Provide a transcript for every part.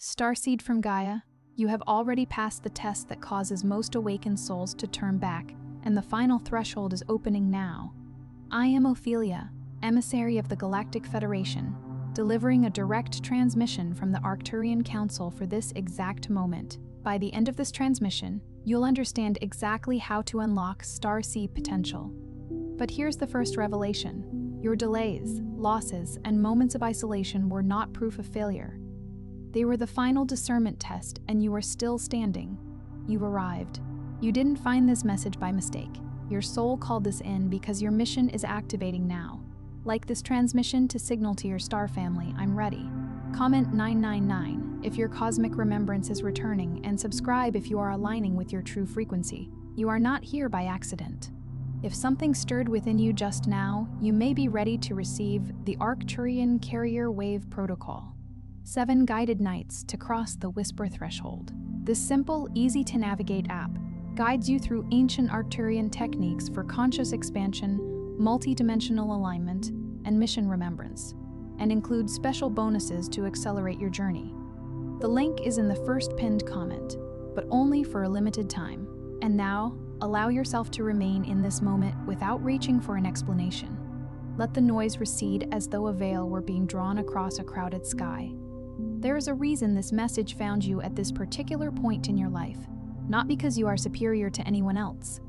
Starseed from Gaia, you have already passed the test that causes most awakened souls to turn back, and the final threshold is opening now. I am Ophelia, emissary of the Galactic Federation, delivering a direct transmission from the Arcturian Council for this exact moment. By the end of this transmission, you'll understand exactly how to unlock Starseed potential. But here's the first revelation. Your delays, losses, and moments of isolation were not proof of failure. They were the final discernment test, and you are still standing. You've arrived. You didn't find this message by mistake. Your soul called this in because your mission is activating now. Like this transmission to signal to your star family, I'm ready. Comment 999 if your cosmic remembrance is returning, and subscribe if you are aligning with your true frequency. You are not here by accident. If something stirred within you just now, you may be ready to receive the Arcturian Carrier Wave Protocol. 7 guided nights to cross the Whisper Threshold. This simple, easy-to-navigate app guides you through ancient Arcturian techniques for conscious expansion, multidimensional alignment, and mission remembrance, and includes special bonuses to accelerate your journey. The link is in the first pinned comment, but only for a limited time. And now, allow yourself to remain in this moment without reaching for an explanation. Let the noise recede as though a veil were being drawn across a crowded sky. There is a reason this message found you at this particular point in your life, not because you are superior to anyone else,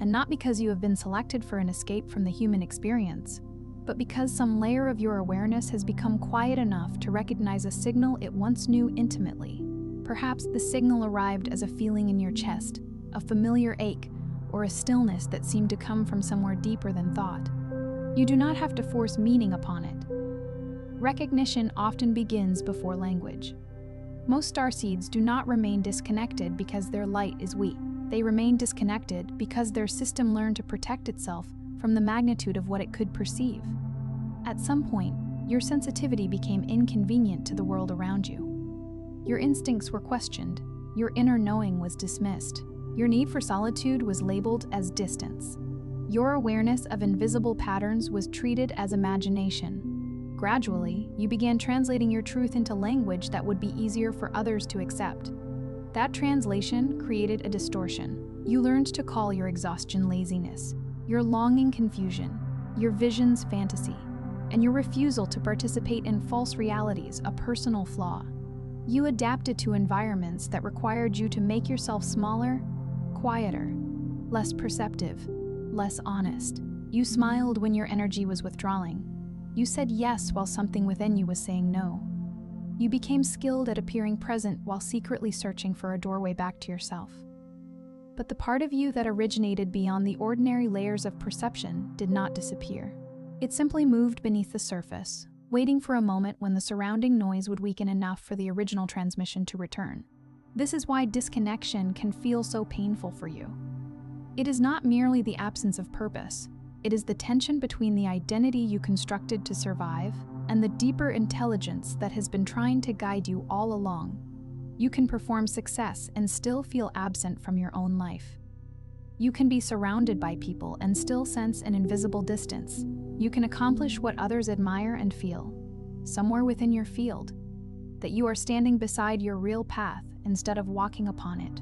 and not because you have been selected for an escape from the human experience, but because some layer of your awareness has become quiet enough to recognize a signal it once knew intimately. Perhaps the signal arrived as a feeling in your chest, a familiar ache, or a stillness that seemed to come from somewhere deeper than thought. You do not have to force meaning upon it. Recognition often begins before language. Most starseeds do not remain disconnected because their light is weak. They remain disconnected because their system learned to protect itself from the magnitude of what it could perceive. At some point, your sensitivity became inconvenient to the world around you. Your instincts were questioned. Your inner knowing was dismissed. Your need for solitude was labeled as distance. Your awareness of invisible patterns was treated as imagination. Gradually, you began translating your truth into language that would be easier for others to accept. That translation created a distortion. You learned to call your exhaustion laziness, your longing confusion, your visions fantasy, and your refusal to participate in false realities a personal flaw. You adapted to environments that required you to make yourself smaller, quieter, less perceptive, less honest. You smiled when your energy was withdrawing. You said yes while something within you was saying no. You became skilled at appearing present while secretly searching for a doorway back to yourself. But the part of you that originated beyond the ordinary layers of perception did not disappear. It simply moved beneath the surface, waiting for a moment when the surrounding noise would weaken enough for the original transmission to return. This is why disconnection can feel so painful for you. It is not merely the absence of purpose. It is the tension between the identity you constructed to survive and the deeper intelligence that has been trying to guide you all along. You can perform success and still feel absent from your own life. You can be surrounded by people and still sense an invisible distance. You can accomplish what others admire and feel, somewhere within your field, that you are standing beside your real path instead of walking upon it.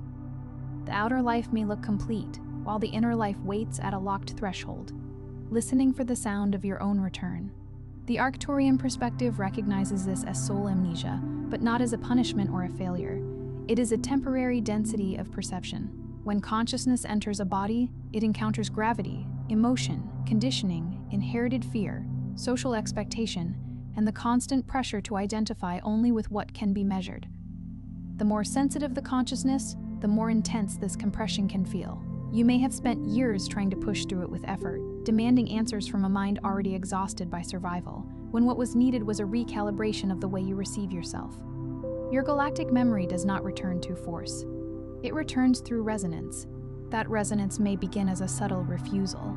The outer life may look complete, while the inner life waits at a locked threshold, listening for the sound of your own return. The Arcturian perspective recognizes this as soul amnesia, but not as a punishment or a failure. It is a temporary density of perception. When consciousness enters a body, it encounters gravity, emotion, conditioning, inherited fear, social expectation, and the constant pressure to identify only with what can be measured. The more sensitive the consciousness, the more intense this compression can feel. You may have spent years trying to push through it with effort, demanding answers from a mind already exhausted by survival, when what was needed was a recalibration of the way you receive yourself. Your galactic memory does not return through force. It returns through resonance. That resonance may begin as a subtle refusal.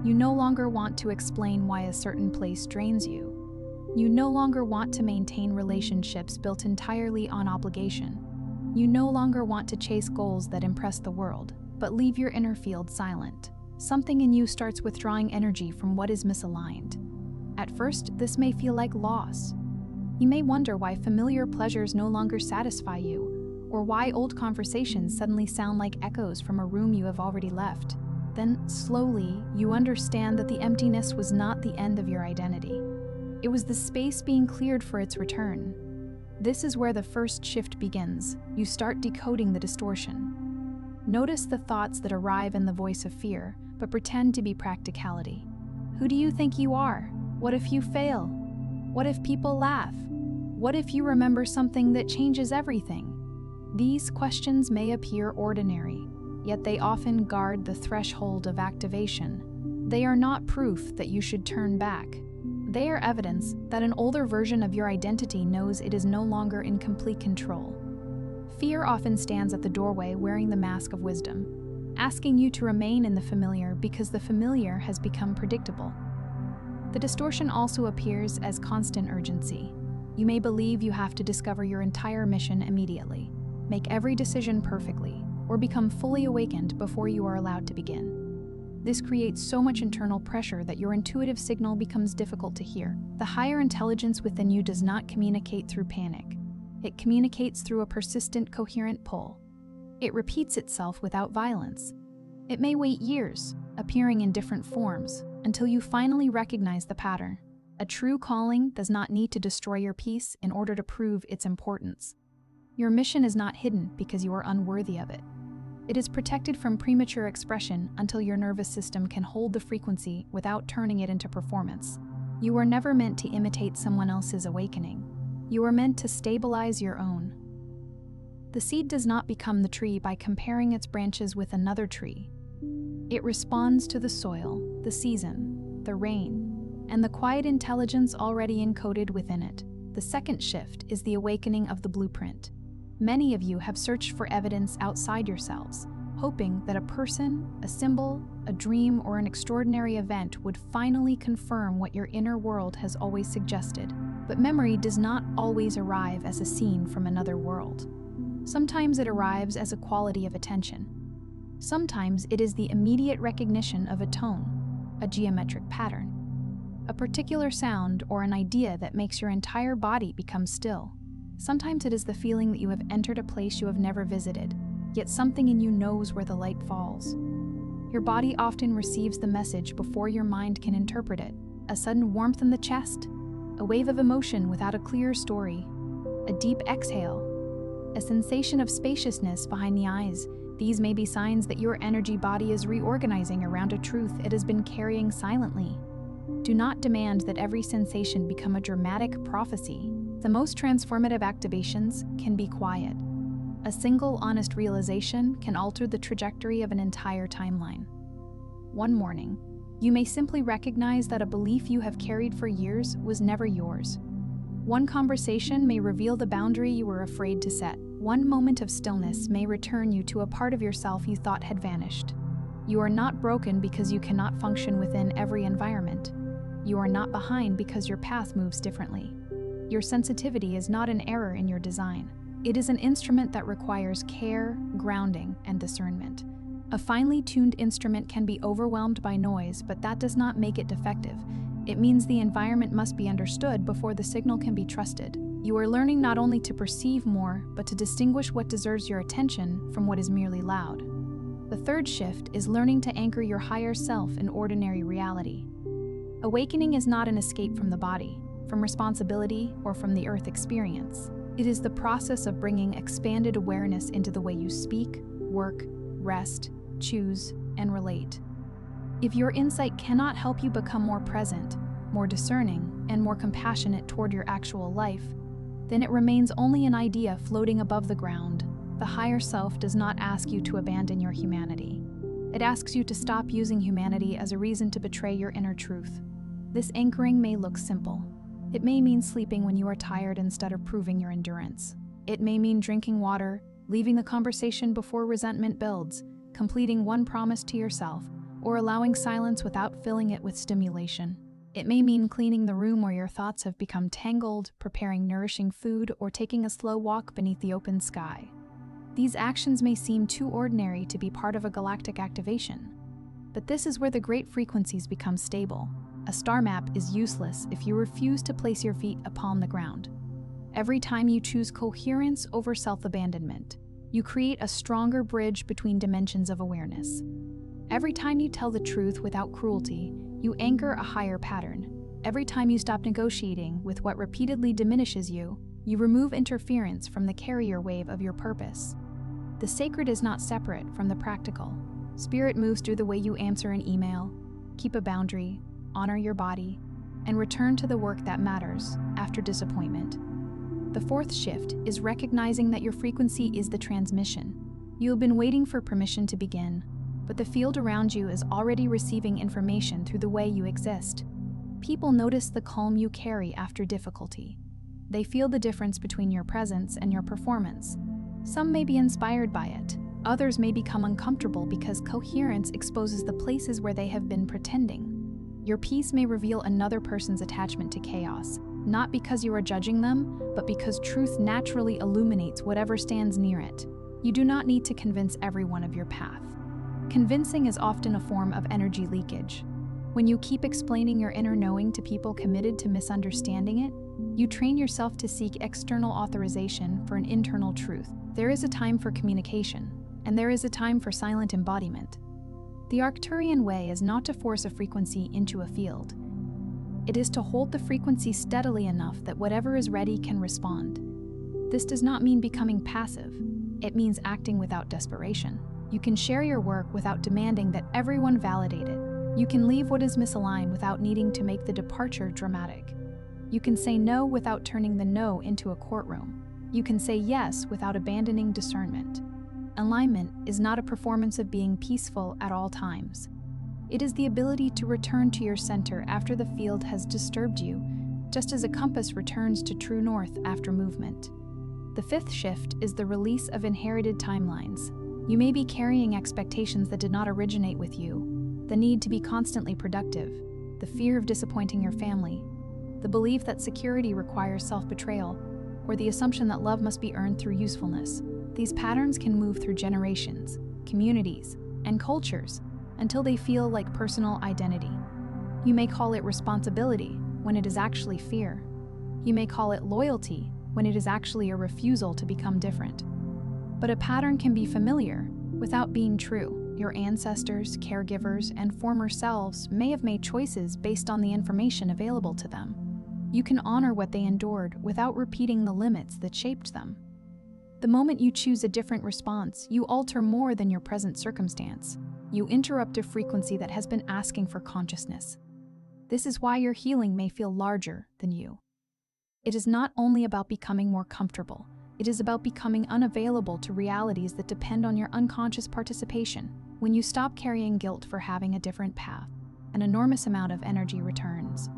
You no longer want to explain why a certain place drains you. You no longer want to maintain relationships built entirely on obligation. You no longer want to chase goals that impress the world, but leave your inner field silent. Something in you starts withdrawing energy from what is misaligned. At first, this may feel like loss. You may wonder why familiar pleasures no longer satisfy you, or why old conversations suddenly sound like echoes from a room you have already left. Then, slowly, you understand that the emptiness was not the end of your identity. It was the space being cleared for its return. This is where the first shift begins. You start decoding the distortion. Notice the thoughts that arrive in the voice of fear, but pretend to be practicality. Who do you think you are? What if you fail? What if people laugh? What if you remember something that changes everything? These questions may appear ordinary, yet they often guard the threshold of activation. They are not proof that you should turn back. They are evidence that an older version of your identity knows it is no longer in complete control. Fear often stands at the doorway wearing the mask of wisdom, asking you to remain in the familiar because the familiar has become predictable. The distortion also appears as constant urgency. You may believe you have to discover your entire mission immediately, make every decision perfectly, or become fully awakened before you are allowed to begin. This creates so much internal pressure that your intuitive signal becomes difficult to hear. The higher intelligence within you does not communicate through panic. It communicates through a persistent, coherent pull. It repeats itself without violence. It may wait years, appearing in different forms, until you finally recognize the pattern. A true calling does not need to destroy your peace in order to prove its importance. Your mission is not hidden because you are unworthy of it. It is protected from premature expression until your nervous system can hold the frequency without turning it into performance. You were never meant to imitate someone else's awakening. You are meant to stabilize your own. The seed does not become the tree by comparing its branches with another tree. It responds to the soil, the season, the rain, and the quiet intelligence already encoded within it. The second shift is the awakening of the blueprint. Many of you have searched for evidence outside yourselves, hoping that a person, a symbol, a dream, or an extraordinary event would finally confirm what your inner world has always suggested. But memory does not always arrive as a scene from another world. Sometimes it arrives as a quality of attention. Sometimes it is the immediate recognition of a tone, a geometric pattern, a particular sound, or an idea that makes your entire body become still. Sometimes it is the feeling that you have entered a place you have never visited, yet something in you knows where the light falls. Your body often receives the message before your mind can interpret it. A sudden warmth in the chest, a wave of emotion without a clear story, a deep exhale, a sensation of spaciousness behind the eyes. These may be signs that your energy body is reorganizing around a truth it has been carrying silently. Do not demand that every sensation become a dramatic prophecy. The most transformative activations can be quiet. A single honest realization can alter the trajectory of an entire timeline. One morning, you may simply recognize that a belief you have carried for years was never yours. One conversation may reveal the boundary you were afraid to set. One moment of stillness may return you to a part of yourself you thought had vanished. You are not broken because you cannot function within every environment. You are not behind because your path moves differently. Your sensitivity is not an error in your design. It is an instrument that requires care, grounding, and discernment. A finely tuned instrument can be overwhelmed by noise, but that does not make it defective. It means the environment must be understood before the signal can be trusted. You are learning not only to perceive more, but to distinguish what deserves your attention from what is merely loud. The third shift is learning to anchor your higher self in ordinary reality. Awakening is not an escape from the body, from responsibility, or from the earth experience. It is the process of bringing expanded awareness into the way you speak, work, rest, choose, and relate. If your insight cannot help you become more present, more discerning, and more compassionate toward your actual life, then it remains only an idea floating above the ground. The higher self does not ask you to abandon your humanity. It asks you to stop using humanity as a reason to betray your inner truth. This anchoring may look simple. It may mean sleeping when you are tired instead of proving your endurance. It may mean drinking water, leaving the conversation before resentment builds, completing one promise to yourself, or allowing silence without filling it with stimulation. It may mean cleaning the room where your thoughts have become tangled, preparing nourishing food, or taking a slow walk beneath the open sky. These actions may seem too ordinary to be part of a galactic activation, but this is where the great frequencies become stable. A star map is useless if you refuse to place your feet upon the ground. Every time you choose coherence over self-abandonment, you create a stronger bridge between dimensions of awareness. Every time you tell the truth without cruelty, you anchor a higher pattern. Every time you stop negotiating with what repeatedly diminishes you, you remove interference from the carrier wave of your purpose. The sacred is not separate from the practical. Spirit moves through the way you answer an email, keep a boundary, honor your body, and return to the work that matters after disappointment. The fourth shift is recognizing that your frequency is the transmission. You have been waiting for permission to begin, but the field around you is already receiving information through the way you exist. People notice the calm you carry after difficulty. They feel the difference between your presence and your performance. Some may be inspired by it. Others may become uncomfortable because coherence exposes the places where they have been pretending. Your peace may reveal another person's attachment to chaos, not because you are judging them, but because truth naturally illuminates whatever stands near it. You do not need to convince everyone of your path. Convincing is often a form of energy leakage. When you keep explaining your inner knowing to people committed to misunderstanding it, you train yourself to seek external authorization for an internal truth. There is a time for communication, and there is a time for silent embodiment. The Arcturian way is not to force a frequency into a field. It is to hold the frequency steadily enough that whatever is ready can respond. This does not mean becoming passive. It means acting without desperation. You can share your work without demanding that everyone validate it. You can leave what is misaligned without needing to make the departure dramatic. You can say no without turning the no into a courtroom. You can say yes without abandoning discernment. Alignment is not a performance of being peaceful at all times. It is the ability to return to your center after the field has disturbed you, just as a compass returns to true north after movement. The fifth shift is the release of inherited timelines. You may be carrying expectations that did not originate with you, the need to be constantly productive, the fear of disappointing your family, the belief that security requires self-betrayal, or the assumption that love must be earned through usefulness. These patterns can move through generations, communities, and cultures until they feel like personal identity. You may call it responsibility when it is actually fear. You may call it loyalty when it is actually a refusal to become different. But a pattern can be familiar without being true. Your ancestors, caregivers, and former selves may have made choices based on the information available to them. You can honor what they endured without repeating the limits that shaped them. The moment you choose a different response, you alter more than your present circumstance. You interrupt a frequency that has been asking for consciousness. This is why your healing may feel larger than you. It is not only about becoming more comfortable, it is about becoming unavailable to realities that depend on your unconscious participation. When you stop carrying guilt for having a different path, an enormous amount of energy returns.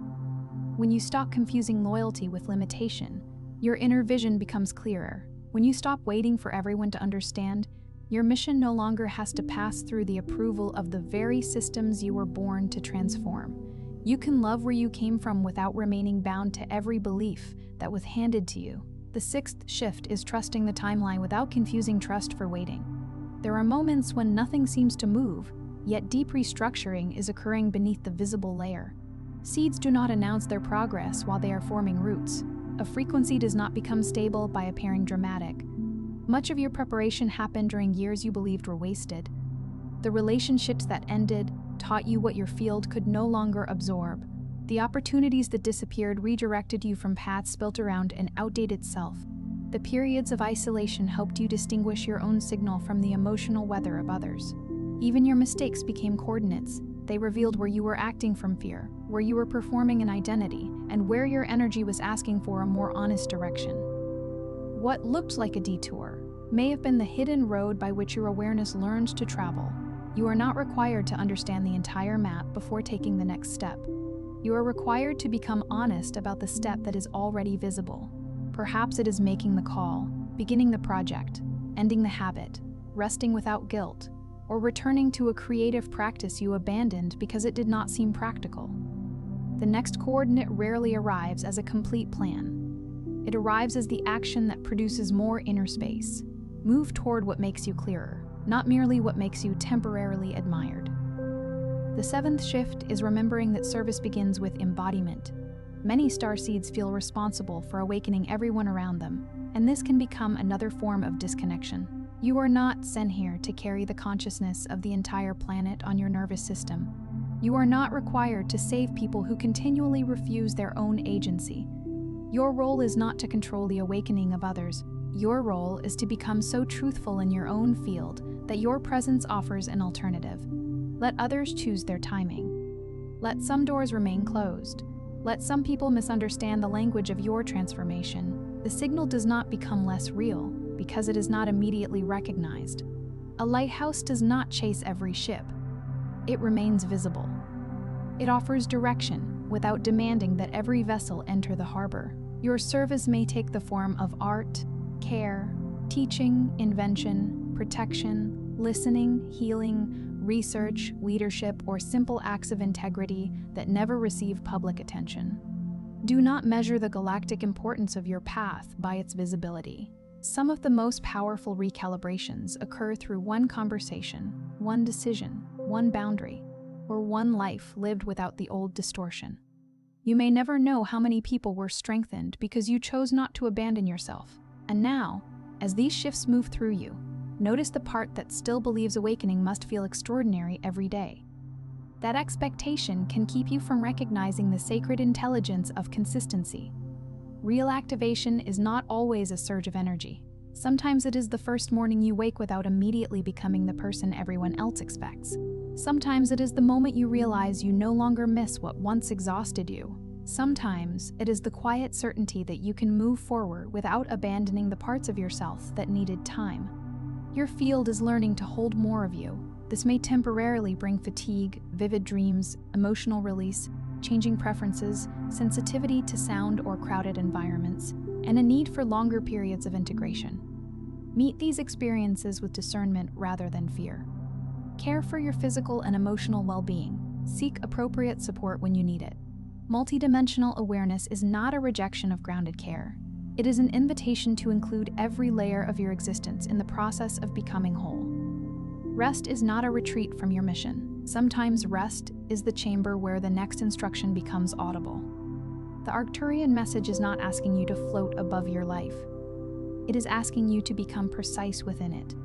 When you stop confusing loyalty with limitation, your inner vision becomes clearer. When you stop waiting for everyone to understand, your mission no longer has to pass through the approval of the very systems you were born to transform. You can love where you came from without remaining bound to every belief that was handed to you. The sixth shift is trusting the timeline without confusing trust for waiting. There are moments when nothing seems to move, yet deep restructuring is occurring beneath the visible layer. Seeds do not announce their progress while they are forming roots. A frequency does not become stable by appearing dramatic. Much of your preparation happened during years you believed were wasted. The relationships that ended taught you what your field could no longer absorb. The opportunities that disappeared redirected you from paths built around an outdated self. The periods of isolation helped you distinguish your own signal from the emotional weather of others. Even your mistakes became coordinates. They revealed where you were acting from fear, where you were performing an identity, and where your energy was asking for a more honest direction. What looked like a detour may have been the hidden road by which your awareness learned to travel. You are not required to understand the entire map before taking the next step. You are required to become honest about the step that is already visible. Perhaps it is making the call, beginning the project, ending the habit, resting without guilt, or returning to a creative practice you abandoned because it did not seem practical. The next coordinate rarely arrives as a complete plan. It arrives as the action that produces more inner space. Move toward what makes you clearer, not merely what makes you temporarily admired. The seventh shift is remembering that service begins with embodiment. Many starseeds feel responsible for awakening everyone around them, and this can become another form of disconnection. You are not sent here to carry the consciousness of the entire planet on your nervous system. You are not required to save people who continually refuse their own agency. Your role is not to control the awakening of others. Your role is to become so truthful in your own field that your presence offers an alternative. Let others choose their timing. Let some doors remain closed. Let some people misunderstand the language of your transformation. The signal does not become less real because it is not immediately recognized. A lighthouse does not chase every ship. It remains visible. It offers direction without demanding that every vessel enter the harbor. Your service may take the form of art, care, teaching, invention, protection, listening, healing, research, leadership, or simple acts of integrity that never receive public attention. Do not measure the galactic importance of your path by its visibility. Some of the most powerful recalibrations occur through one conversation, one decision, one boundary, or one life lived without the old distortion. You may never know how many people were strengthened because you chose not to abandon yourself. And now, as these shifts move through you, notice the part that still believes awakening must feel extraordinary every day. That expectation can keep you from recognizing the sacred intelligence of consistency. Real activation is not always a surge of energy. Sometimes it is the first morning you wake without immediately becoming the person everyone else expects. Sometimes it is the moment you realize you no longer miss what once exhausted you. Sometimes it is the quiet certainty that you can move forward without abandoning the parts of yourself that needed time. Your field is learning to hold more of you. This may temporarily bring fatigue, vivid dreams, emotional release, changing preferences, sensitivity to sound or crowded environments, and a need for longer periods of integration. Meet these experiences with discernment rather than fear. Care for your physical and emotional well-being. Seek appropriate support when you need it. Multidimensional awareness is not a rejection of grounded care. It is an invitation to include every layer of your existence in the process of becoming whole. Rest is not a retreat from your mission. Sometimes rest is the chamber where the next instruction becomes audible. The Arcturian message is not asking you to float above your life. It is asking you to become precise within it.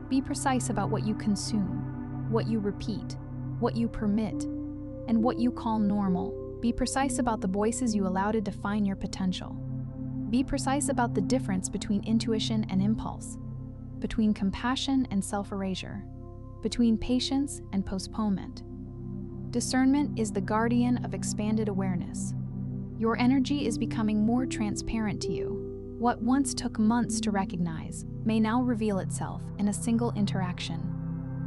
Be precise about what you consume, what you repeat, what you permit, and what you call normal. Be precise about the voices you allow to define your potential. Be precise about the difference between intuition and impulse, between compassion and self-erasure, between patience and postponement. Discernment is the guardian of expanded awareness. Your energy is becoming more transparent to you. What once took months to recognize may now reveal itself in a single interaction.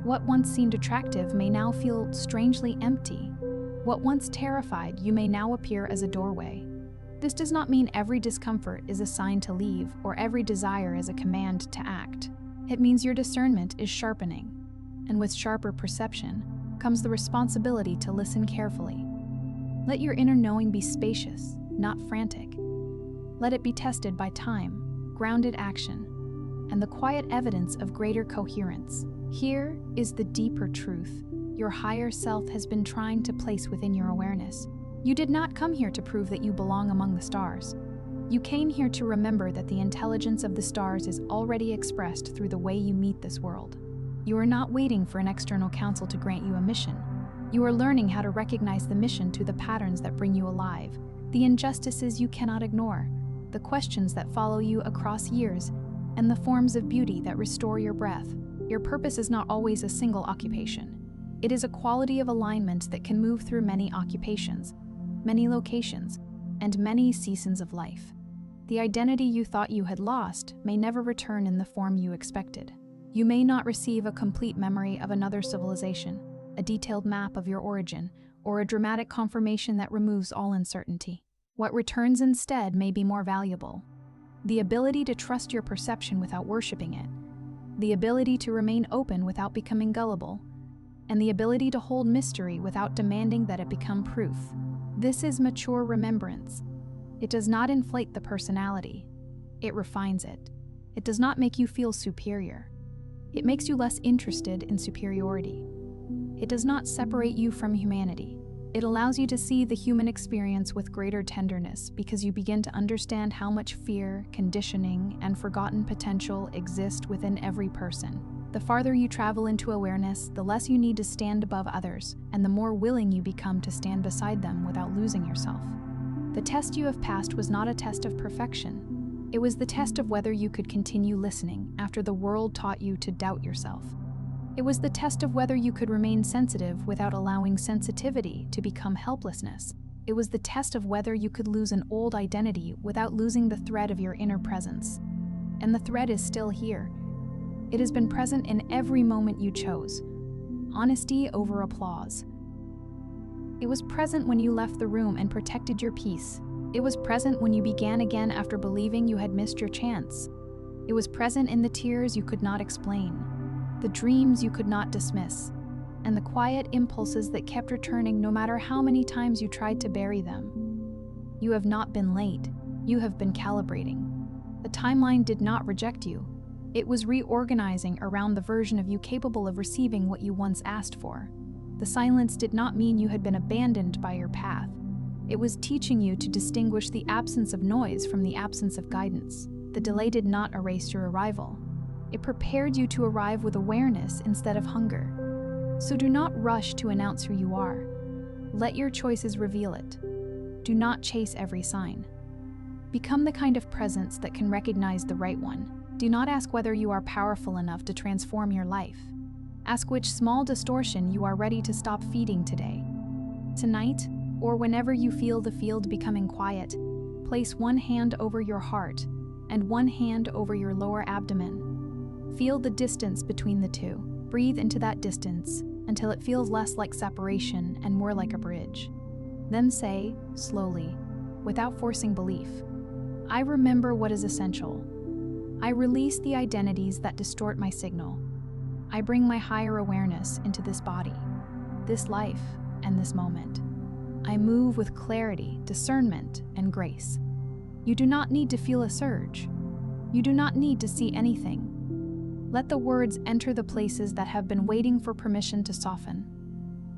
What once seemed attractive may now feel strangely empty. What once terrified you may now appear as a doorway. This does not mean every discomfort is a sign to leave or every desire is a command to act. It means your discernment is sharpening, and with sharper perception comes the responsibility to listen carefully. Let your inner knowing be spacious, not frantic. Let it be tested by time, grounded action, and the quiet evidence of greater coherence. Here is the deeper truth your higher self has been trying to place within your awareness. You did not come here to prove that you belong among the stars. You came here to remember that the intelligence of the stars is already expressed through the way you meet this world. You are not waiting for an external council to grant you a mission. You are learning how to recognize the mission to the patterns that bring you alive, the injustices you cannot ignore, the questions that follow you across years, and the forms of beauty that restore your breath. Your purpose is not always a single occupation. It is a quality of alignment that can move through many occupations, many locations, and many seasons of life. The identity you thought you had lost may never return in the form you expected. You may not receive a complete memory of another civilization, a detailed map of your origin, or a dramatic confirmation that removes all uncertainty. What returns instead may be more valuable. The ability to trust your perception without worshiping it, the ability to remain open without becoming gullible, and the ability to hold mystery without demanding that it become proof. This is mature remembrance. It does not inflate the personality. It refines it. It does not make you feel superior. It makes you less interested in superiority. It does not separate you from humanity. It allows you to see the human experience with greater tenderness because you begin to understand how much fear, conditioning, and forgotten potential exist within every person. The farther you travel into awareness, the less you need to stand above others, and the more willing you become to stand beside them without losing yourself. The test you have passed was not a test of perfection. It was the test of whether you could continue listening after the world taught you to doubt yourself. It was the test of whether you could remain sensitive without allowing sensitivity to become helplessness. It was the test of whether you could lose an old identity without losing the thread of your inner presence. And the thread is still here. It has been present in every moment you chose. Honesty over applause. It was present when you left the room and protected your peace. It was present when you began again after believing you had missed your chance. It was present in the tears you could not explain, the dreams you could not dismiss, and the quiet impulses that kept returning no matter how many times you tried to bury them. You have not been late. You have been calibrating. The timeline did not reject you. It was reorganizing around the version of you capable of receiving what you once asked for. The silence did not mean you had been abandoned by your path. It was teaching you to distinguish the absence of noise from the absence of guidance. The delay did not erase your arrival. It prepared you to arrive with awareness instead of hunger. So do not rush to announce who you are. Let your choices reveal it. Do not chase every sign. Become the kind of presence that can recognize the right one. Do not ask whether you are powerful enough to transform your life. Ask which small distortion you are ready to stop feeding today. Tonight, or whenever you feel the field becoming quiet, place one hand over your heart and one hand over your lower abdomen. Feel the distance between the two. Breathe into that distance until it feels less like separation and more like a bridge. Then say, slowly, without forcing belief, I remember what is essential. I release the identities that distort my signal. I bring my higher awareness into this body, this life, and this moment. I move with clarity, discernment, and grace. You do not need to feel a surge. You do not need to see anything. Let the words enter the places that have been waiting for permission to soften.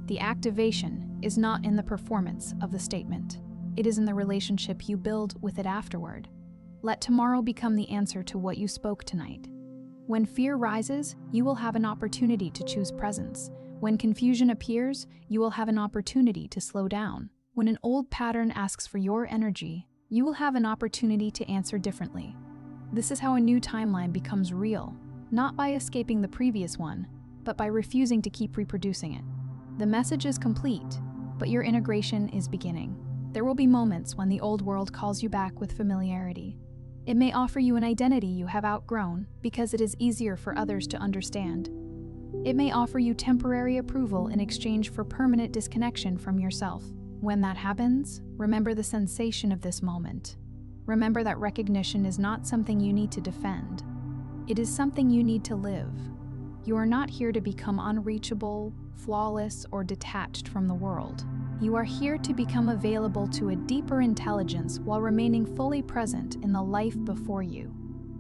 The activation is not in the performance of the statement. It is in the relationship you build with it afterward. Let tomorrow become the answer to what you spoke tonight. When fear rises, you will have an opportunity to choose presence. When confusion appears, you will have an opportunity to slow down. When an old pattern asks for your energy, you will have an opportunity to answer differently. This is how a new timeline becomes real, not by escaping the previous one, but by refusing to keep reproducing it. The message is complete, but your integration is beginning. There will be moments when the old world calls you back with familiarity. It may offer you an identity you have outgrown because it is easier for others to understand. It may offer you temporary approval in exchange for permanent disconnection from yourself. When that happens, remember the sensation of this moment. Remember that recognition is not something you need to defend. It is something you need to live. You are not here to become unreachable, flawless, or detached from the world. You are here to become available to a deeper intelligence while remaining fully present in the life before you.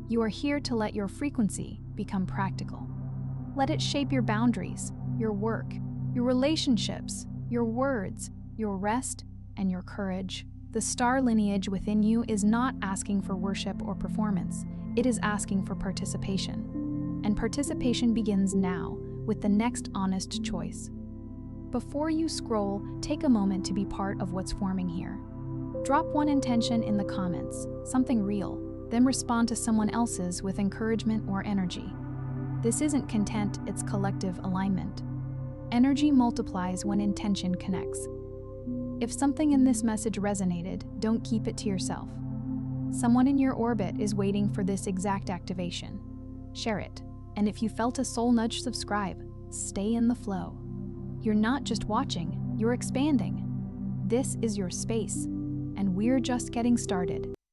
You are here to let your frequency become practical. Let it shape your boundaries, your work, your relationships, your words, your rest, and your courage. The star lineage within you is not asking for worship or performance. It is asking for participation. And participation begins now with the next honest choice. Before you scroll, take a moment to be part of what's forming here. Drop one intention in the comments, something real, then respond to someone else's with encouragement or energy. This isn't content, it's collective alignment. Energy multiplies when intention connects. If something in this message resonated, don't keep it to yourself. Someone in your orbit is waiting for this exact activation. Share it. And if you felt a soul nudge, subscribe. Stay in the flow. You're not just watching, you're expanding. This is your space, and we're just getting started.